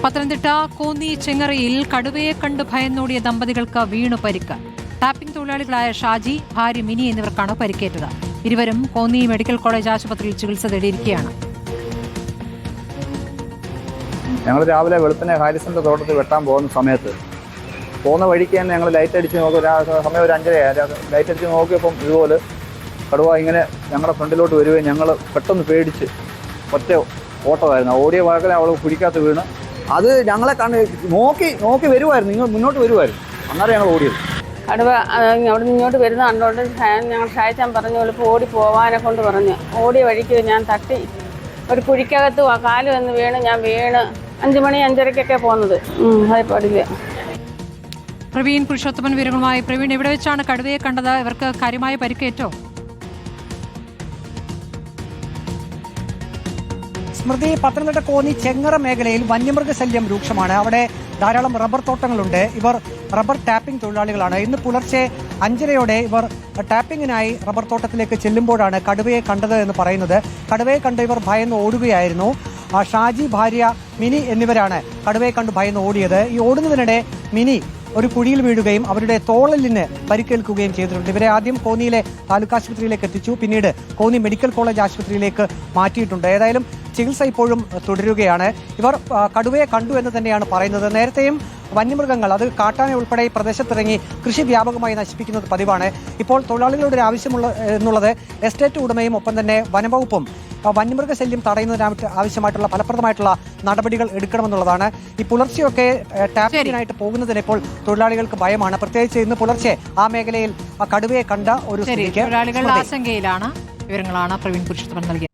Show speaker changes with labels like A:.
A: പത്തനംതിട്ട കോന്നി ചെങ്ങറയിൽ കടുവയെ കണ്ട് ഭയന്നോടിയ ദമ്പതികൾക്ക് വീണു പരിക്ക്. ടാപ്പിംഗ് തൊഴിലാളികളായ ഷാജി, ഭാര്യ മിനി എന്നിവർക്കാണ് പരിക്കേറ്റത്. ഇരുവരും കോന്നി മെഡിക്കൽ കോളേജ് ആശുപത്രിയിൽ ചികിത്സ തേടിയിരിക്കുകയാണ്.
B: ഞങ്ങൾ രാവിലെ വെളുപ്പിനെ ഹാരിസന്റെ തോട്ടത്തിൽ വെട്ടാൻ പോകുന്ന വഴിക്ക് തന്നെ ഞങ്ങൾ ലൈറ്റ് അടിച്ച് നോക്കി. സമയം ഒരു 5:30 ലൈറ്റ് അടിച്ച് നോക്കിയപ്പം ഇതുപോലെ കടുവ ഇങ്ങനെ ഞങ്ങളുടെ ഫ്രണ്ടിലോട്ട് വരികയും ഞങ്ങൾ പെട്ടെന്ന് പേടിച്ച് ഒറ്റ ഓട്ടമായിരുന്നു. ഓടിയ വാക്കിലെ അവൾ കുഴിക്കകത്ത് വീണ് അത് ഞങ്ങളെ നോക്കി വരുമായിരുന്നു, നിങ്ങൾ മുന്നോട്ട് വരുമായിരുന്നു. അന്നേരം ഞങ്ങൾ ഓടിയത്.
C: കടുവ അവിടെ നിന്ന് ഇങ്ങോട്ട് വരുന്ന കണ്ടുകൊണ്ട് ഞങ്ങൾ ഷായച്ചാൻ പറഞ്ഞു ഇപ്പോൾ ഓടി പോവാനെ കൊണ്ട് പറഞ്ഞു. ഓടിയ വഴിക്ക് ഞാൻ തട്ടി ഒരു കുഴിക്കകത്ത് കാല് വന്ന് വീണ്. ഞാൻ വീണ് 5 മണി 5:30 പോകുന്നത്. ഭയപ്പാടില്ല.
A: പ്രവീൺ പുരുഷോത്തമൻ വിവരങ്ങളുമായി. പ്രവീൺ, എവിടെ വെച്ചാണ് കടുവയെ കണ്ടത്? ഇവർക്ക് കാര്യമായ പരിക്കേറ്റോ?
D: സ്മൃതി, പത്തനംതിട്ട കോന്നി ചെങ്ങറ മേഖലയിൽ വന്യമൃഗശല്യം രൂക്ഷമാണ്. അവിടെ ധാരാളം റബ്ബർ തോട്ടങ്ങളുണ്ട്. ഇവർ റബ്ബർ ടാപ്പിംഗ് തൊഴിലാളികളാണ്. ഇന്ന് പുലർച്ചെ 5:30 ഇവർ ടാപ്പിങ്ങിനായി റബ്ബർ തോട്ടത്തിലേക്ക് ചെല്ലുമ്പോഴാണ് കടുവയെ കണ്ടത് എന്ന് പറയുന്നത്. കടുവയെ കണ്ട് ഇവർ ഭയന്ന് ഓടുകയായിരുന്നു. ഷാജി, ഭാര്യ മിനി എന്നിവരാണ് കടുവയെ കണ്ട് ഭയന്ന് ഓടിയത്. ഈ ഓടുന്നതിനിടെ മിനി ഒരു കുഴിയിൽ വീഴുകയും അവരുടെ തോളലിന് പരിക്കേൽക്കുകയും ചെയ്തിട്ടുണ്ട്. ഇവരെ ആദ്യം കോന്നിയിലെ താലൂക്ക് ആശുപത്രിയിലേക്ക് എത്തിച്ചു, പിന്നീട് കോന്നി മെഡിക്കൽ കോളേജ് ആശുപത്രിയിലേക്ക് മാറ്റിയിട്ടുണ്ട്. ഏതായാലും ചികിത്സ ഇപ്പോഴും തുടരുകയാണ്. ഇവർ കടുവയെ കണ്ടു എന്ന് തന്നെയാണ് പറയുന്നത്. നേരത്തെയും വന്യമൃഗങ്ങൾ, അത് കാട്ടാന ഉൾപ്പെടെ പ്രദേശത്തിറങ്ങി കൃഷി വ്യാപകമായി നശിപ്പിക്കുന്നത് പതിവാണ്. ഇപ്പോൾ തൊഴിലാളികളുടെ ഒരു ആവശ്യമുള്ള എന്നുള്ളത് എസ്റ്റേറ്റ് ഉടമയും ഒപ്പം തന്നെ വനംവകുപ്പും വന്യമൃഗശല്യം തടയുന്നതിനായിട്ട് ആവശ്യമായിട്ടുള്ള ഫലപ്രദമായിട്ടുള്ള നടപടികൾ എടുക്കണമെന്നുള്ളതാണ്. ഈ പുലർച്ചെയൊക്കെ ടാപ്പിങ്ങിനായിട്ട് പോകുന്നതിന് ഇപ്പോൾ തൊഴിലാളികൾക്ക് ഭയമാണ്. പ്രത്യേകിച്ച് ഇന്ന് പുലർച്ചെ ആ മേഖലയിൽ കടുവയെ കണ്ട ഒരു
A: തൊഴിലാളികൾ ആശങ്കയിലാണ്. വിവരങ്ങളാണ് പ്രവീൺ പുരുഷോത്തമൻ നൽകിയത്.